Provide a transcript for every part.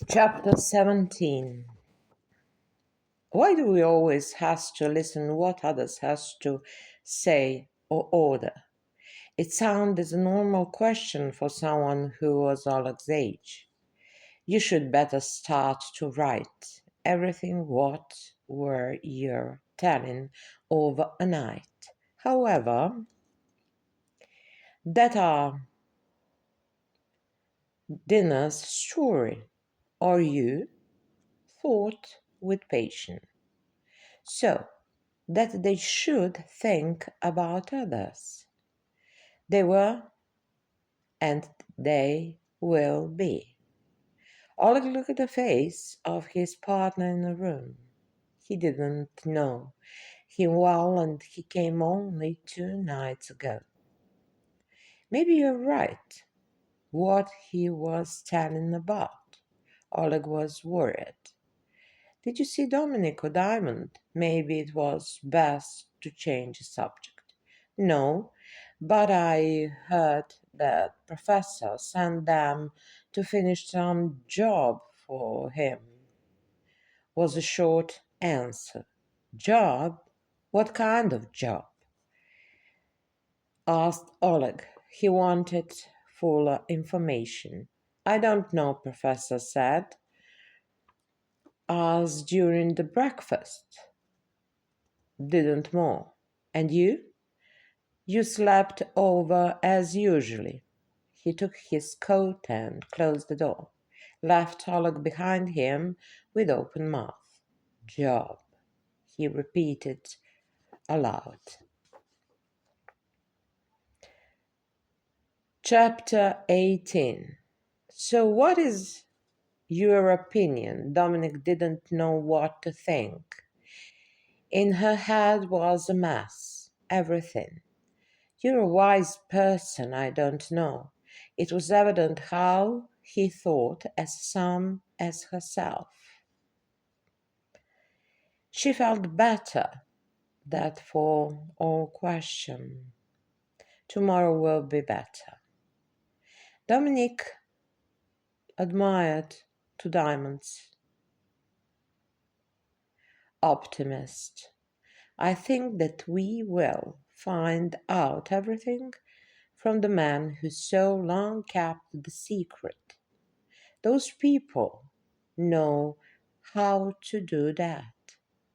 Chapter 17. Why do we always have to listen what others has to say or order? It sounds a normal question for someone who was Oleg's age. You should better start to write everything what were you're telling over a night. However, that are dinner's story, or you thought with patience. So that they should think about others. They were and they will be. Oleg looked at the face of his partner in the room. He didn't know him well and he came only 2 nights ago. Maybe you're right. What he was telling about. Oleg was worried. Did you see Dominic or Diamond? Maybe it was best to change the subject. No, but I heard that professor sent them to finish some job for him, was the short answer. Job? What kind of job? Asked Oleg. He wanted fuller information. I don't know, professor said, as during the breakfast. Didn't more. And you? You slept over as usually. He took his coat and closed the door, left Oleg behind him with open mouth. Job, he repeated aloud. Chapter 18. So what is your opinion? Dominic didn't know what to think. In her head was a mess, everything. You're a wise person, I don't know. It was evident how he thought as some as herself. She felt better, that for all question. Tomorrow will be better. Dominic admired to Diamond's optimist. I think that we will find out everything from the man who so long kept the secret. Those people know how to do that.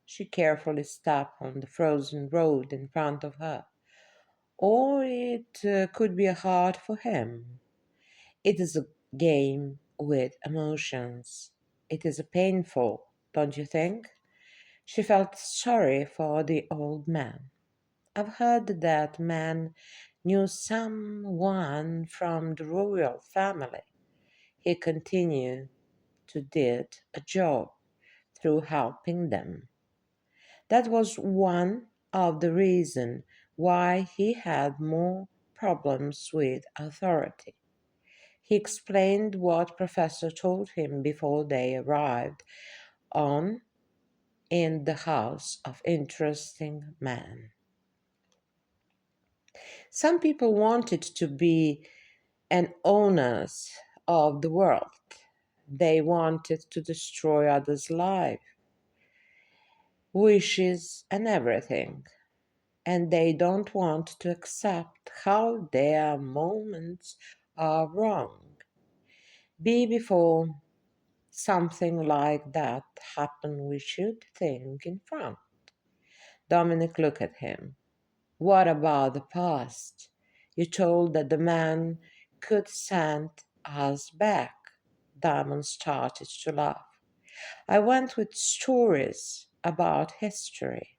She carefully stepped on the frozen road in front of her. Or it could be hard for him. It is a game with emotions. It is painful, don't you think? She felt sorry for the old man. I've heard that man knew someone from the royal family. He continued to did a job through helping them. That was one of the reasons why he had more problems with authority. He explained what Professor told him before they arrived on in the house of interesting man. Some people wanted to be an owners of the world. They wanted to destroy others' lives, wishes, and everything. And they don't want to accept how their moments are wrong. Before something like that happens, we should think in front. Dominic looked at him. What about the past? You told that the man could send us back. Diamond started to laugh. I went with stories about history.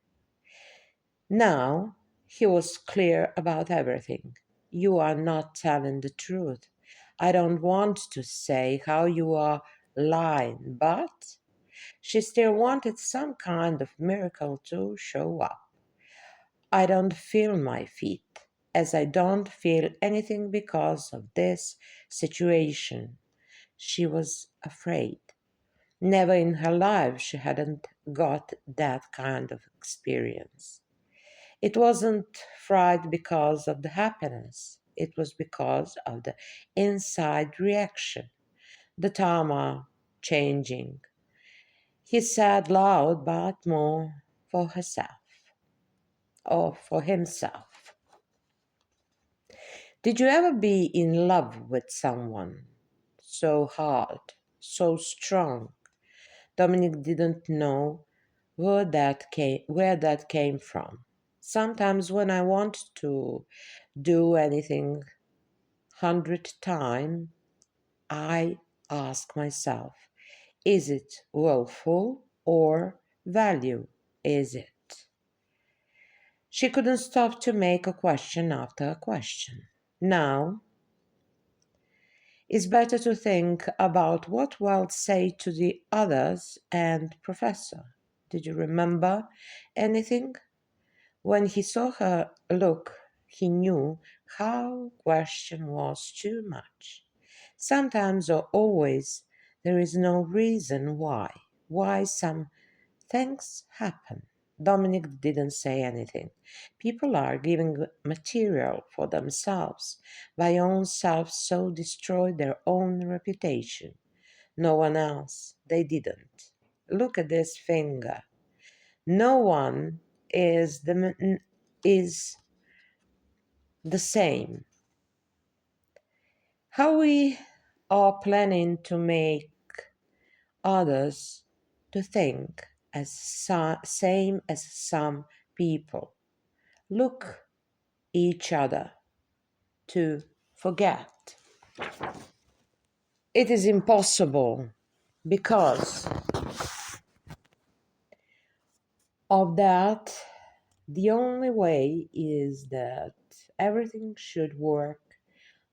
Now he was clear about everything. You are not telling the truth. I don't want to say how you are lying, but she still wanted some kind of miracle to show up. I don't feel my feet, as I don't feel anything because of this situation. She was afraid. Never in her life she hadn't got that kind of experience. It wasn't fright because of the happiness. It was because of the inside reaction. The trauma changing. He said loud, but more for herself or for himself. Did you ever be in love with someone so hard, so strong? Dominic didn't know where that came from. Sometimes when I want to do anything 100 times, I ask myself, is it willful or value? Is it? She couldn't stop to make a question after a question. Now, it's better to think about what we'll say to the others and Professor. Did you remember anything? When he saw her look, he knew how question was too much. Sometimes or always, there is no reason why some things happen. Dominic didn't say anything. People are giving material for themselves. By own self so destroy their own reputation. No one else. They didn't. Look at this finger. No one is the same. How we are planning to make others to think as same as some people. Look each other to forget. It is impossible because of that. The only way is that everything should work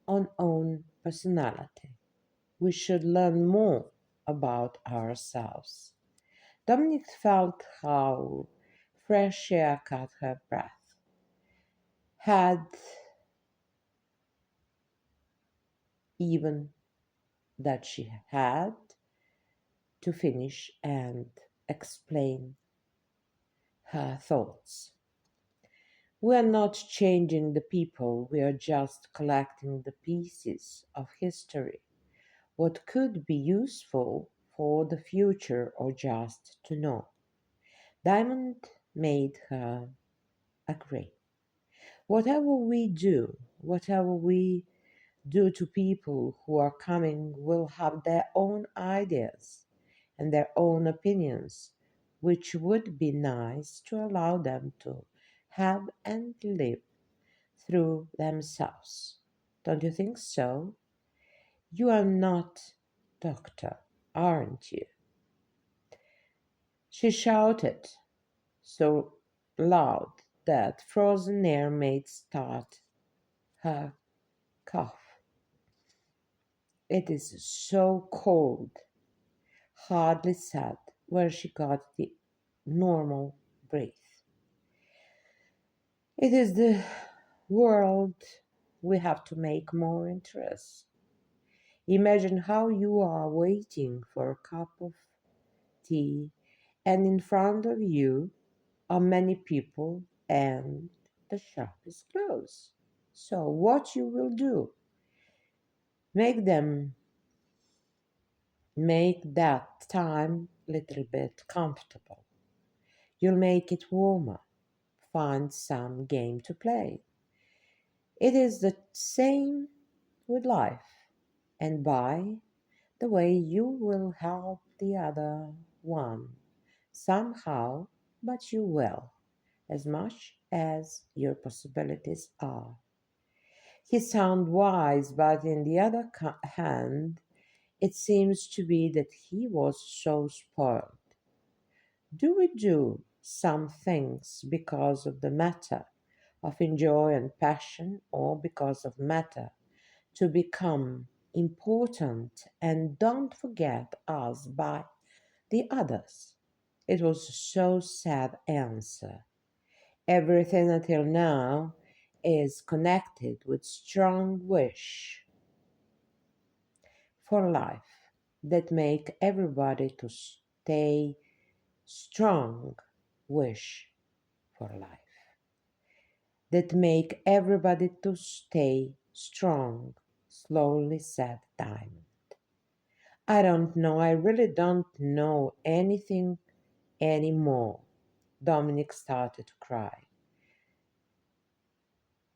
on own personality. We should learn more about ourselves. Dominic felt how fresh air cut her breath. Had even that she had to finish and explain her thoughts. We are not changing the people, we are just collecting the pieces of history. What could be useful for the future or just to know. Diamond made her agree. Whatever we do to people who are coming will have their own ideas and their own opinions, which would be nice to allow them to have and live through themselves. Don't you think so? You are not doctor, aren't you? She shouted so loud that frozen air made start her cough. It is so cold, hardly said where she got the normal breath. It is the world we have to make more interest. Imagine how you are waiting for a cup of tea, and in front of you are many people, and the shop is closed. So, what you will do? Make them make that time little bit comfortable. You'll make it warmer. Find some game to play. It is the same with life, and by the way, you will help the other one somehow, but you will, as much as your possibilities are. He sounds wise, but in the other hand, it seems to be that he was so spoiled. Do we do some things because of the matter of enjoy and passion, or because of matter to become important and don't forget us by the others? It was so sad answer. Everything until now is connected with strong wish for life that make everybody to stay strong wish for life that make everybody to stay strong, slowly said Diamond. I don't know. I really don't know anything anymore. Dominic started to cry.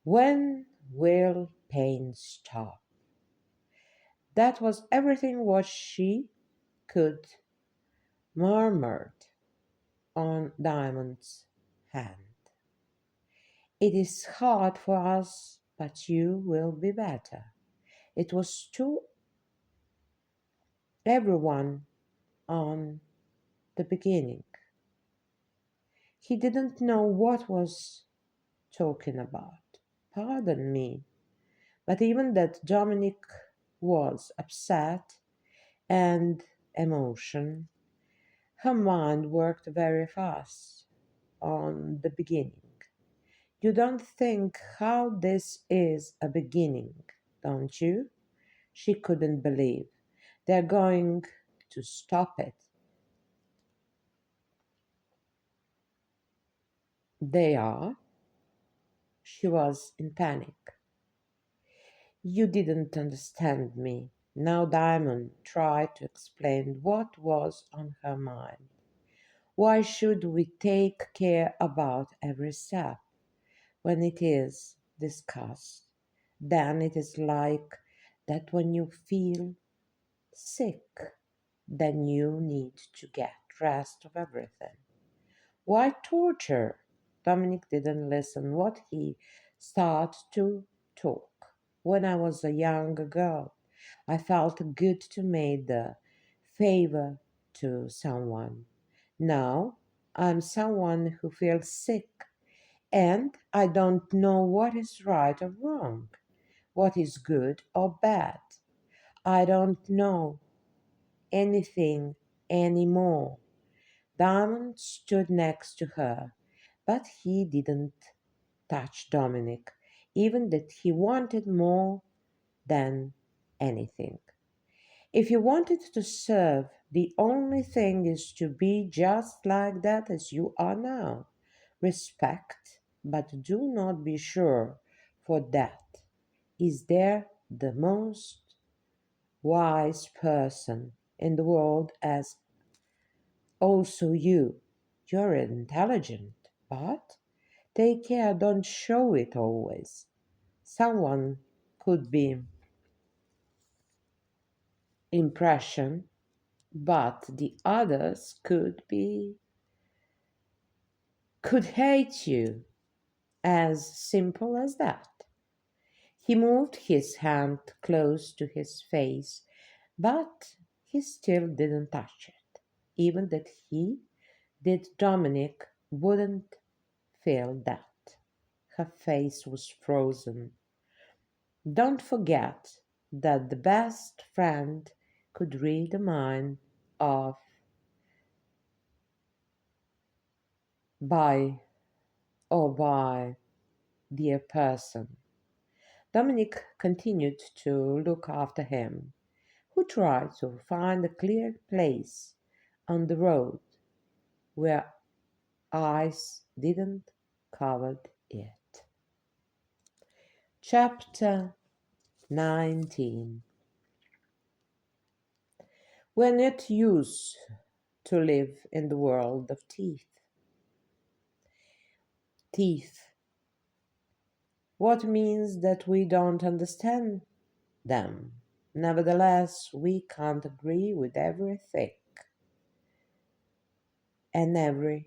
When will pain stop? That was everything what she could murmured on Diamond's hand. It is hard for us, but you will be better. It was to everyone on the beginning. He didn't know what was talking about. Pardon me, but even that Dominic was upset and emotion, her mind worked very fast on the beginning. You don't think how this is a beginning, don't you? She couldn't believe. They're going to stop it. They are. She was in panic. You didn't understand me. Now Diamond tried to explain what was on her mind. Why should we take care about every step when it is discussed? Then it is like that when you feel sick, then you need to get rest of everything. Why torture? Dominic didn't listen what he started to talk. When I was a younger girl, I felt good to make the favor to someone. Now I'm someone who feels sick and I don't know what is right or wrong, what is good or bad. I don't know anything anymore. Diamond stood next to her, but he didn't touch Dominic, even that he wanted more than anything. If you wanted to serve, the only thing is to be just like that as you are now. Respect, but do not be sure for that. Is there the most wise person in the world as also you? You're intelligent, but take care, don't show it always. Someone could be impression, but the others could hate you. As simple as that. He moved his hand close to his face, but he still didn't touch it. Even that he did, Dominic wouldn't feel that. Her face was frozen. Don't forget that the best friend could read the mind of by by dear person. Dominic continued to look after him, who tried to find a clear place on the road where ice didn't cover it. Chapter 19. We're not used to live in the world of teeth. Teeth. What means that we don't understand them. Nevertheless, we can't agree with everything and every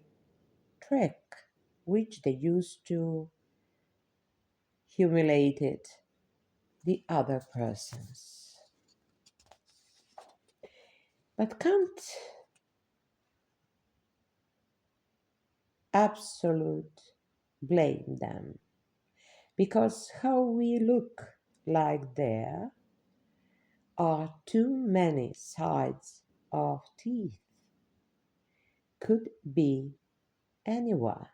trick which they use to humiliate the other persons. But can't absolute blame them because how we look like there are too many sides of teeth could be anywhere,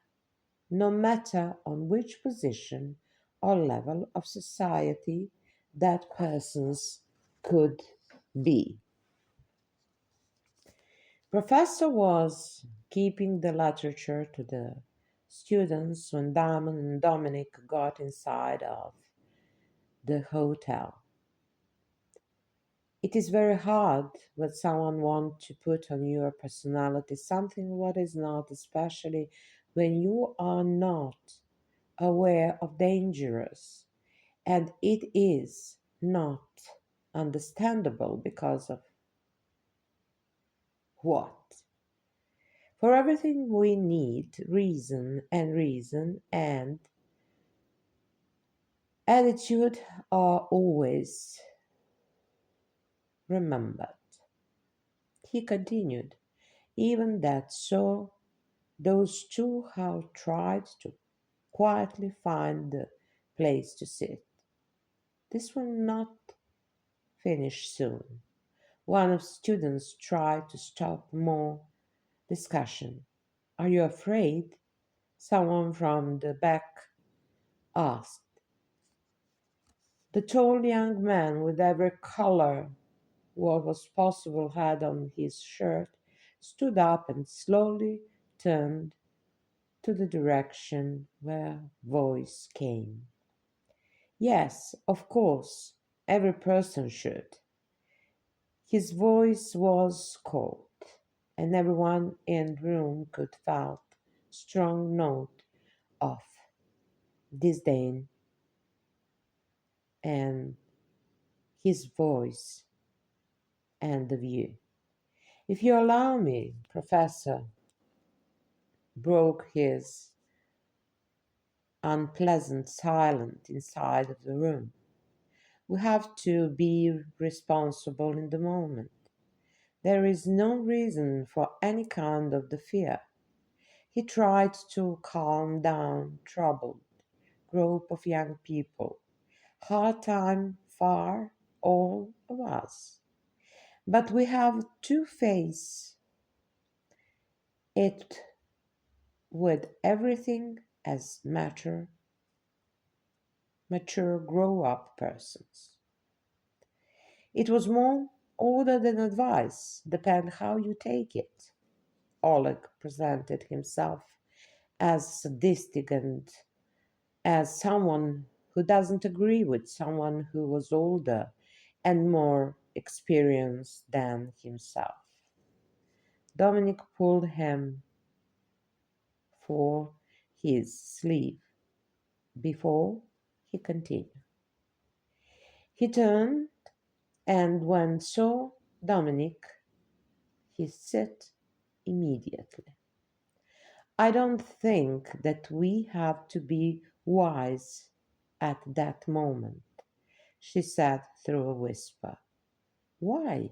no matter on which position or level of society that persons could be. Professor was keeping the literature to the students when Diamond and Dominic got inside of the hotel. It is very hard when someone wants to put on your personality something what is not, especially when you are not aware of dangers, and it is not understandable because of what? For everything we need reason and attitude are always remembered. He continued, even that so those two have tried to quietly find the place to sit. This will not finish soon. One of the students tried to stop more discussion. Are you afraid? Someone from the back asked. The tall young man with every color what was possible had on his shirt stood up and slowly turned to the direction where voice came. Yes, of course, every person should. His voice was cold, and everyone in the room could felt strong note of disdain and his voice and the view. If you allow me, Professor, broke his unpleasant silence inside of the room. We have to be responsible in the moment. There is no reason for any kind of the fear. He tried to calm down troubled group of young people. Hard time for all of us. But we have to face it with everything as mature grow up persons. It was more order than advice, depend how you take it. Oleg presented himself as sadistic and as someone who doesn't agree with someone who was older and more experienced than himself. Dominic pulled him for his sleeve before he continued. He turned, and when saw Dominic, he said immediately, I don't think that we have to be wise at that moment, she said through a whisper. Why?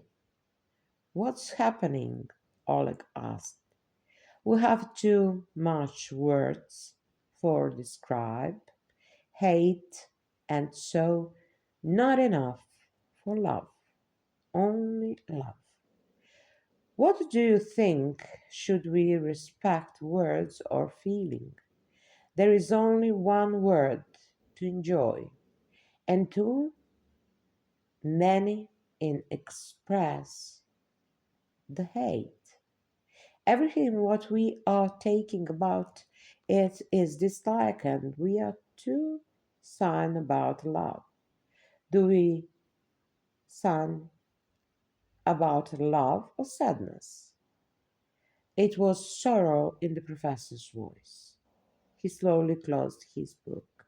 What's happening? Oleg asked. We have too much words for describe, hate, and so not enough for love, only love. What do you think? Should we respect words or feeling? There is only one word to enjoy, and too many in express the hate. Everything what we are taking about it is dislike, and we are too sign about love. Do we sign about love or sadness? It was sorrow in the professor's voice. He slowly closed his book.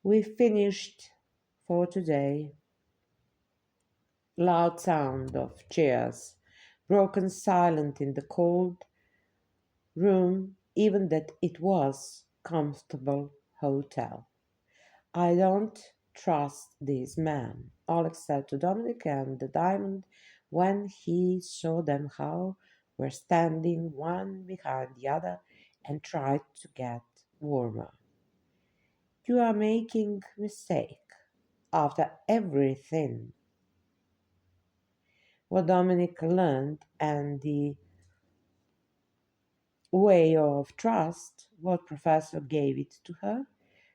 We finished for today. Loud sound of chairs, broken silent in the cold room, even that it was comfortable hotel. I don't trust this man, Alex said to Dominic and the diamond when he saw them how were standing one behind the other and tried to get warmer. You are making mistake. After everything what Dominic learned and the way of trust what Professor gave it to her,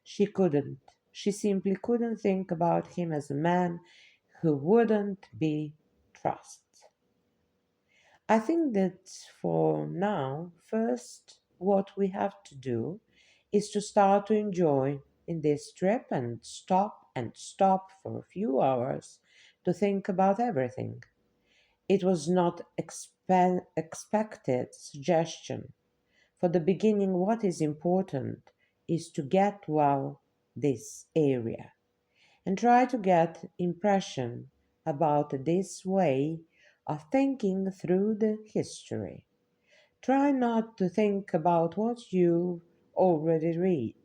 she couldn't. She simply couldn't think about him as a man who wouldn't be trusted. I think that for now, first, what we have to do is to start to enjoy in this trip and stop for a few hours to think about everything. It was not expected suggestion. For the beginning, what is important is to get well this area and try to get impression about this way of thinking through the history. Try not to think about what you already read.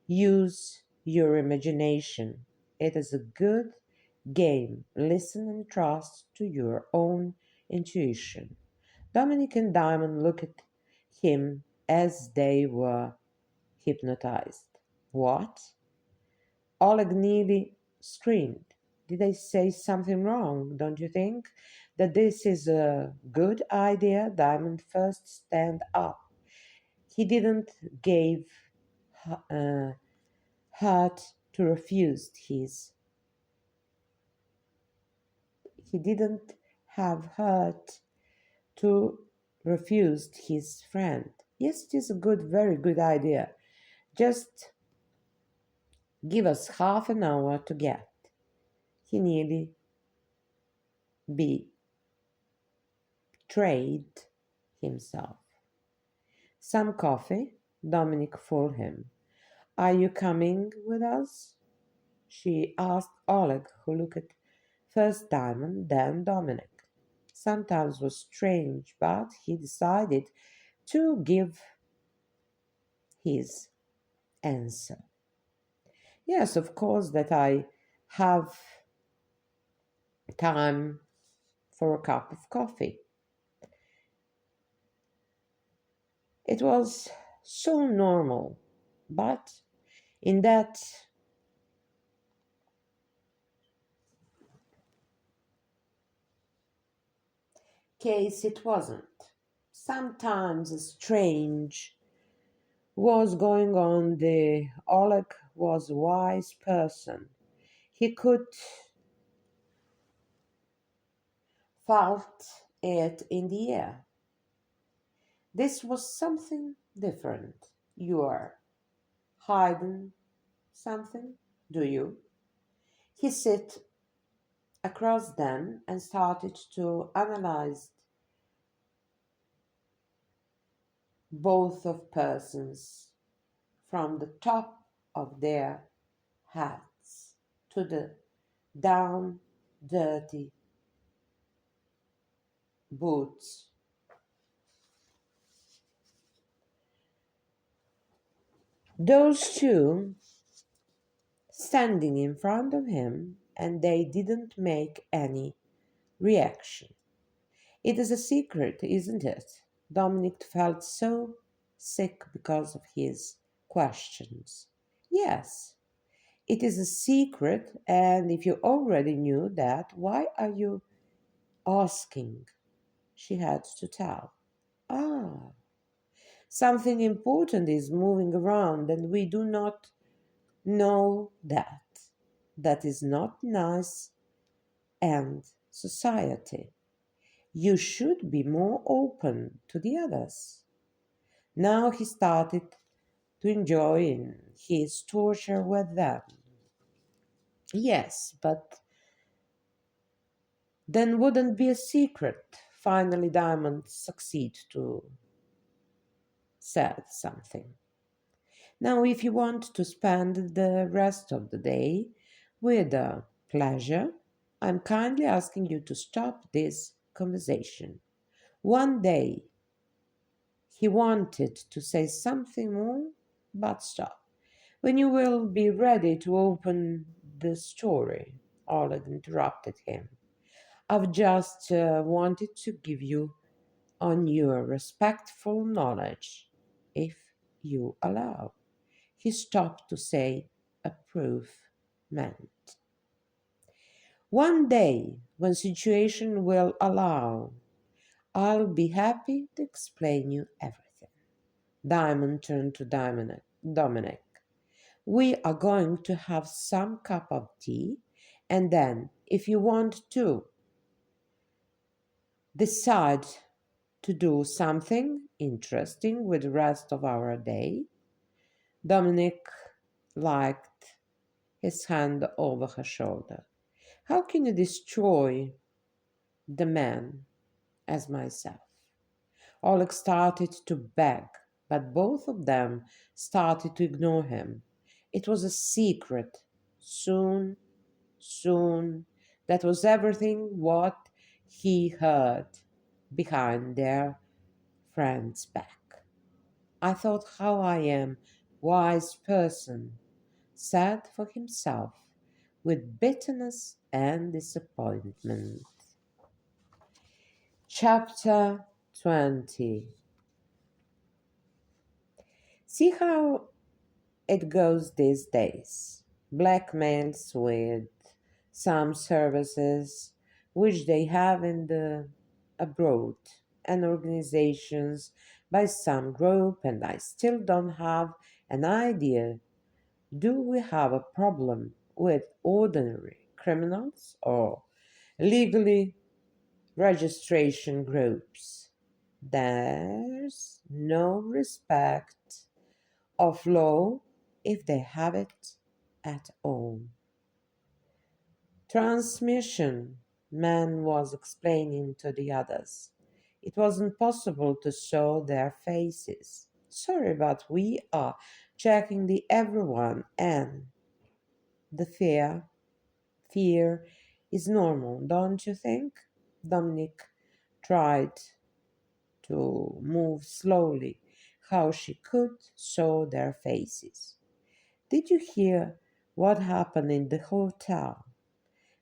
Use your imagination. It is a good game. Listen and trust to your own intuition. Dominic and Diamond looked at him as they were hypnotized. What? Oleg nearly screamed. Did I say something wrong? Don't you think that this is a good idea? Diamond first stand up. He didn't give uh, heart to refuse his. He didn't have heart to refuse his friend. Yes, it is a good, very good idea. Just give us half an hour to get. He nearly betrayed himself. Some coffee? Dominic fooled him. Are you coming with us? She asked Oleg, who looked at first Diamond, then Dominic. Sometimes was strange, but he decided to give his answer. Yes, of course, that I have time for a cup of coffee. It was so normal, but in that case it wasn't. Sometimes a strange was going on. The Oleg was a wise person. He could felt it in the air. This was something different. You are hiding something, do you? He sat across them and started to analyze both of persons from the top of their hats to the down dirty boots. Those two standing in front of him, and they didn't make any reaction. It is a secret, isn't it? Dominic felt so sick because of his questions. Yes, it is a secret, and if you already knew that, why are you asking? She had to tell. Ah, something important is moving around, and we do not know that. That is not nice and society. You should be more open to the others. Now he started to enjoy his torture with them. Yes, but then wouldn't be a secret. Finally, Diamond succeed to said something. Now, if you want to spend the rest of the day with pleasure, I'm kindly asking you to stop this conversation. One day he wanted to say something more, but stopped. When you will be ready to open the story, Oleg interrupted him. I've just wanted to give you on your respectful knowledge, if you allow. He stopped to say a proof meant. One day, when situation will allow, I'll be happy to explain you everything. Diamond turned to Dominic. We are going to have some cup of tea, and then, if you want to, decide to do something interesting with the rest of our day. Dominic liked his hand over her shoulder. How can you destroy the man as myself? Oleg started to beg, but both of them started to ignore him. It was a secret. Soon, soon, that was everything what he heard behind their friend's back. I thought how I am wise person, sad for himself, with bitterness and disappointment. Chapter 20. See how it goes these days. Blackmails with some services which they have in the abroad and organizations by some group, and I still don't have an idea. Do we have a problem with ordinary criminals or legally registration groups? There's no respect of law if they have it at all. Transmission, man was explaining to the others. It wasn't possible to show their faces. Sorry, but we are checking the everyone and the fear is normal, don't you think? Dominic tried to move slowly, how she could show their faces. Did you hear what happened in the hotel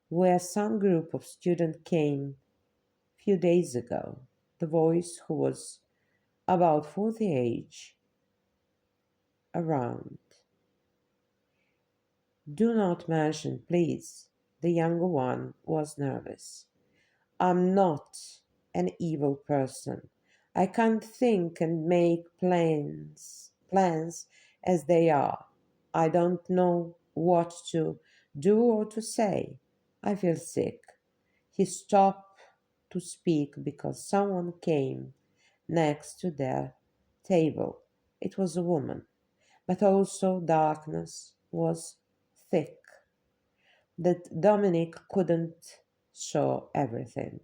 where some group of students came few days ago? The voice, who was about 40 age, around. Do not mention, please. The younger one was nervous. I'm not an evil person. I can't think and make plans as they are. I don't know what to do or to say. I feel sick. He stopped to speak because someone came next to their table. It was a woman, but also darkness was thick that Dominic couldn't show everything.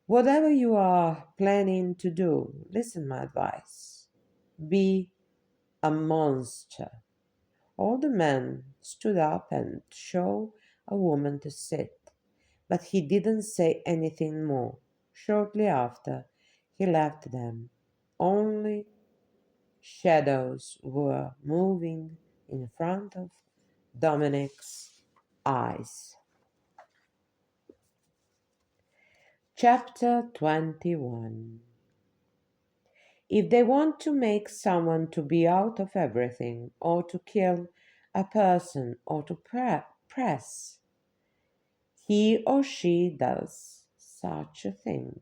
Whatever you are planning to do, listen my advice. Be a monster. All the men stood up and showed a woman to sit, but he didn't say anything more. Shortly after, he left them. Only shadows were moving in front of Dominic's eyes. Chapter 21. If they want to make someone to be out of everything, or to kill a person, or to press, he or she does such a thing.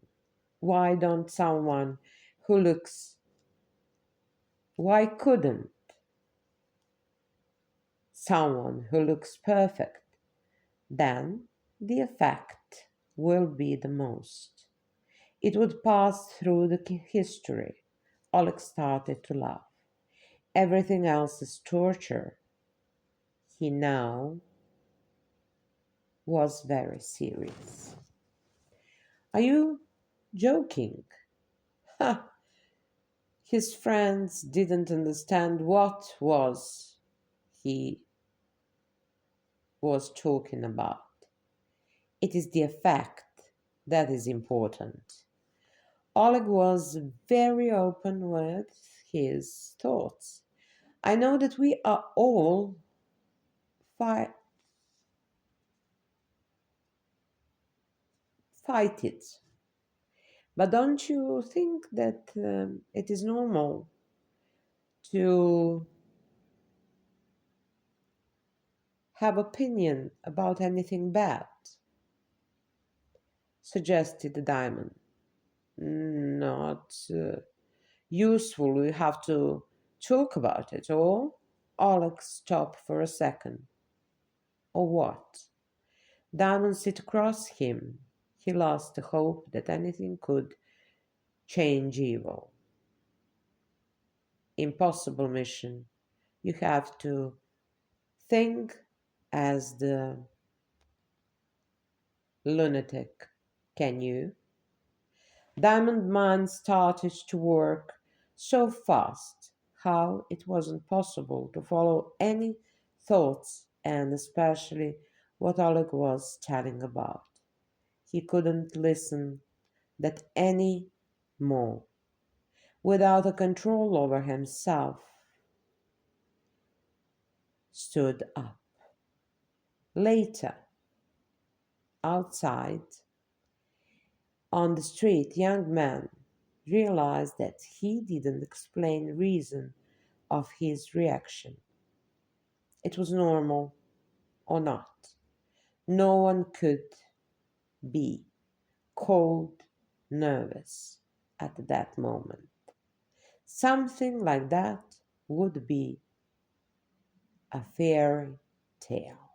Why don't someone who looks, why couldn't someone who looks perfect? Then the effect will be the most. It would pass through the history. Oleg started to laugh. Everything else is torture. He now was very serious. Are you joking? Ha! His friends didn't understand what was he was talking about. It is the effect that is important. Oleg was very open with his thoughts. I know that we are all fi- fight it, but don't you think that it is normal to have opinion about anything bad? Suggested the diamond. Not useful. We have to talk about it, or Oleg stopped for a second. Or what? Diamond sit across him. He lost the hope that anything could change evil. Impossible mission. You have to think as the lunatic. Can you? Diamond Mine started to work so fast how it wasn't possible to follow any thoughts and especially what Oleg was telling about. He couldn't listen that any more without a control over himself. Stood up. Later, outside, on the street, young man realized that he didn't explain reason of his reaction. It was normal or not. No one could be cold, nervous at that moment. Something like that would be a fairy tale.